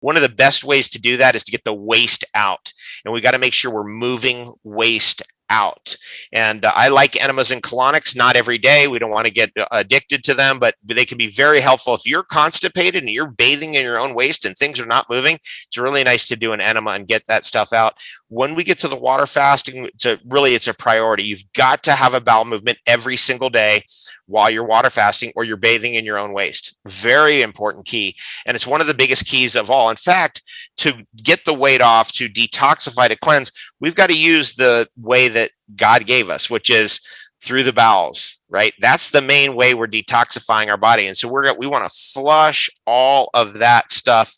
One of the best ways to do that is to get the waste out. And we got to make sure we're moving waste out. And I like enemas and colonics, not every day. We don't want to get addicted to them, but they can be very helpful. If you're constipated and you're bathing in your own waste and things are not moving, it's really nice to do an enema and get that stuff out. When we get to the water fasting, it's a priority. You've got to have a bowel movement every single day while you're water fasting or you're bathing in your own waste. Very important key. And it's one of the biggest keys of all. In fact, to get the weight off, to detoxify, to cleanse, we've got to use the way that God gave us, which is through the bowels, right? That's the main way we're detoxifying our body. And so we want to flush all of that stuff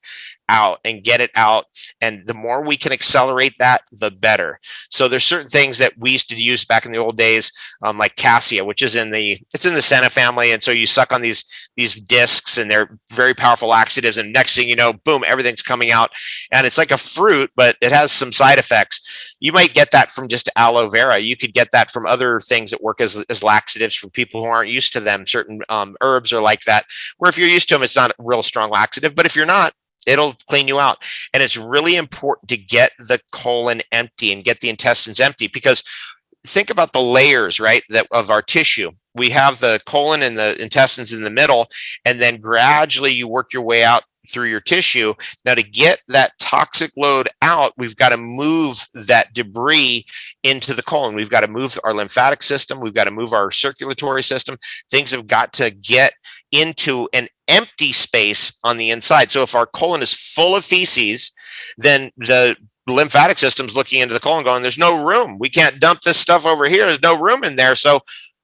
out and get it out. And the more we can accelerate that, the better. So there's certain things that we used to use back in the old days, like cassia, which is in the senna family. And so you suck on these discs and they're very powerful laxatives. And next thing you know, boom, everything's coming out. And it's like a fruit, but it has some side effects. You might get that from just aloe vera. You could get that from other things that work as laxatives for people who aren't used to them. Certain herbs are like that, where if you're used to them, it's not a real strong laxative. But if you're not, it'll clean you out. And it's really important to get the colon empty and get the intestines empty, because think about the layers, right, that of our tissue. We have the colon and the intestines in the middle, and then gradually you work your way out through your tissue. Now, to get that toxic load out, we've got to move that debris into the colon. We've got to move our lymphatic system. We've got to move our circulatory system. Things have got to get into an empty space on the inside. So if our colon is full of feces, then the lymphatic system's looking into the colon going, there's no room. We can't dump this stuff over here. There's no room in there. So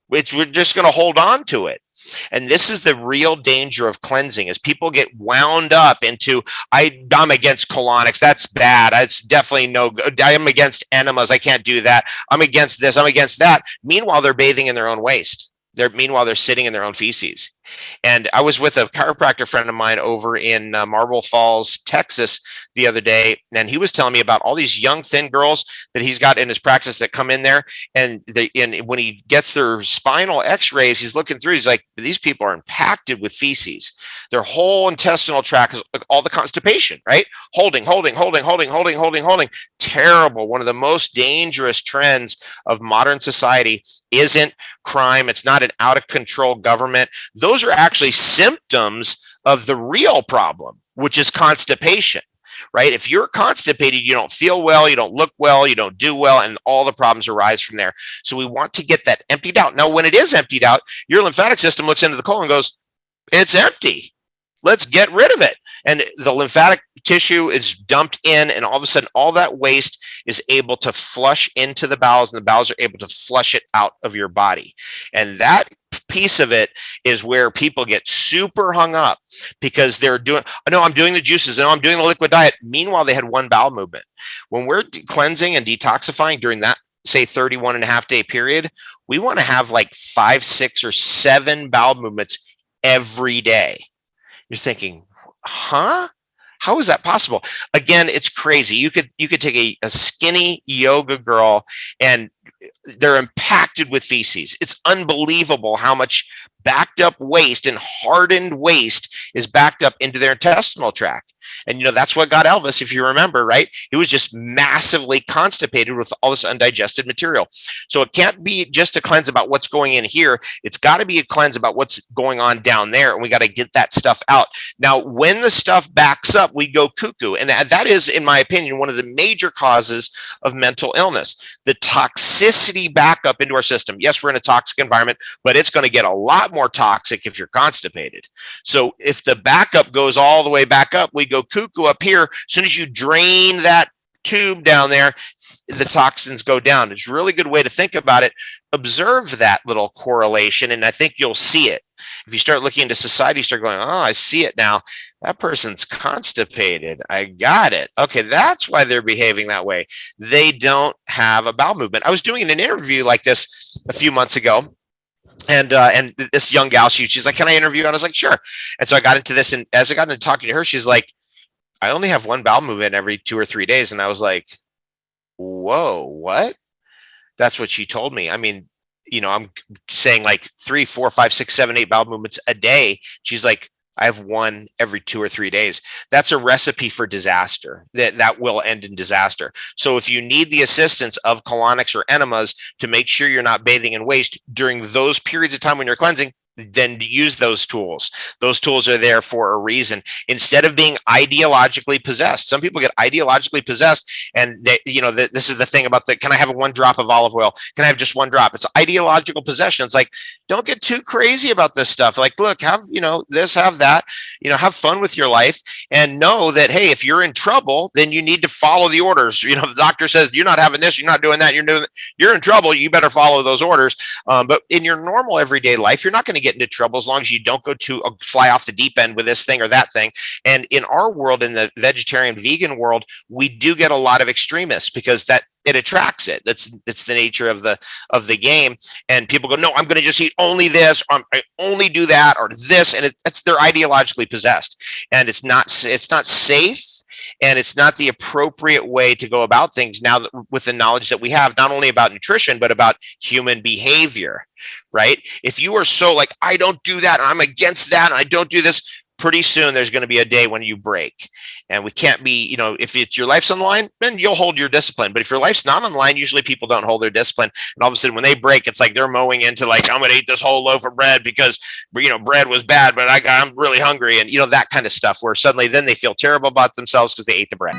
we're just going to hold on to it. And this is the real danger of cleansing, as people get wound up into, I'm against colonics. That's bad. It's definitely no good. I'm against enemas. I can't do that. I'm against this. I'm against that. Meanwhile, they're bathing in their own waste. Meanwhile, they're sitting in their own feces. And I was with a chiropractor friend of mine over in Marble Falls, Texas, the other day, and he was telling me about all these young, thin girls that he's got in his practice that come in there, and when he gets their spinal X-rays, he's looking through. He's like, these people are impacted with feces. Their whole intestinal tract is all the constipation, right? Holding. Terrible. One of the most dangerous trends of modern society isn't crime. It's not an out of control government. Those are actually symptoms of the real problem, which is constipation, right? If you're constipated, you don't feel well, you don't look well, you don't do well, and all the problems arise from there. So we want to get that emptied out. Now, when it is emptied out, your lymphatic system looks into the colon and goes, it's empty. Let's get rid of it. And the lymphatic tissue is dumped in, and all of a sudden, all that waste is able to flush into the bowels, and the bowels are able to flush it out of your body. And that piece of it is where people get super hung up, because they're doing, no, I'm doing the juices, no, I'm doing the liquid diet. Meanwhile, they had one bowel movement. When we're cleansing and detoxifying during that, say, 31 and a half day period, we want to have like 5, 6, or 7 bowel movements every day. You're thinking, huh? How is that possible? Again, it's crazy. You could take a skinny yoga girl, and they're impacted with feces. It's unbelievable how much backed up waste and hardened waste is backed up into their intestinal tract. And, that's what got Elvis, if you remember, right? He was just massively constipated with all this undigested material. So it can't be just a cleanse about what's going in here. It's got to be a cleanse about what's going on down there. And we got to get that stuff out. Now, when the stuff backs up, we go cuckoo. And that is, in my opinion, one of the major causes of mental illness. The toxicity back up into our system. Yes, we're in a toxic environment, but it's going to get a lot more toxic if you're constipated. So if the backup goes all the way back up, we go cuckoo up here. As soon as you drain that tube down there, the toxins go down. It's a really good way to think about it. Observe that little correlation, and I think you'll see it. If you start looking into society, you start going, oh, I see it now. That person's constipated. I got it. Okay, that's why they're behaving that way. They don't have a bowel movement. I was doing an interview like this a few months ago, and this young gal, she's like, can I interview? And I was like, sure. And so I got into this, and as I got into talking to her, she's like, I only have one bowel movement every 2 or 3 days. And I was like, whoa, what? That's what she told me. I mean, I'm saying like 3, 4, 5, 6, 7, 8 bowel movements a day. She's like, I have one every 2 or 3 days. That's a recipe for disaster. That will end in disaster. So if you need the assistance of colonics or enemas to make sure you're not bathing in waste during those periods of time when you're cleansing, then use those tools. Those tools are there for a reason. Instead of being ideologically possessed, some people get ideologically possessed, and this is the thing about can I have one drop of olive oil? Can I have just one drop? It's ideological possession. It's like, don't get too crazy about this stuff. Like, look, have this, have that. Have fun with your life, and know that, hey, if you're in trouble, then you need to follow the orders. If the doctor says you're not having this, you're not doing that, you're in trouble. You better follow those orders. But in your normal everyday life, you're not going to get into trouble as long as you don't go to fly off the deep end with this thing or that thing. And in our world, in the vegetarian vegan world, we do get a lot of extremists because it attracts it. It's the nature of the game. And people go, no, I'm going to just eat only this, or I only do that, or this, and they're ideologically possessed, and it's not safe. And it's not the appropriate way to go about things now with the knowledge that we have, not only about nutrition, but about human behavior, right? If you are so like, I don't do that, and I'm against that, and I don't do this, pretty soon there's going to be a day when you break. And we can't be, if it's your life's on the line, then you'll hold your discipline. But if your life's not on the line, usually people don't hold their discipline. And all of a sudden when they break, it's like they're mowing into like, I'm going to eat this whole loaf of bread because, bread was bad, but I'm really hungry. And, that kind of stuff where suddenly then they feel terrible about themselves because they ate the bread.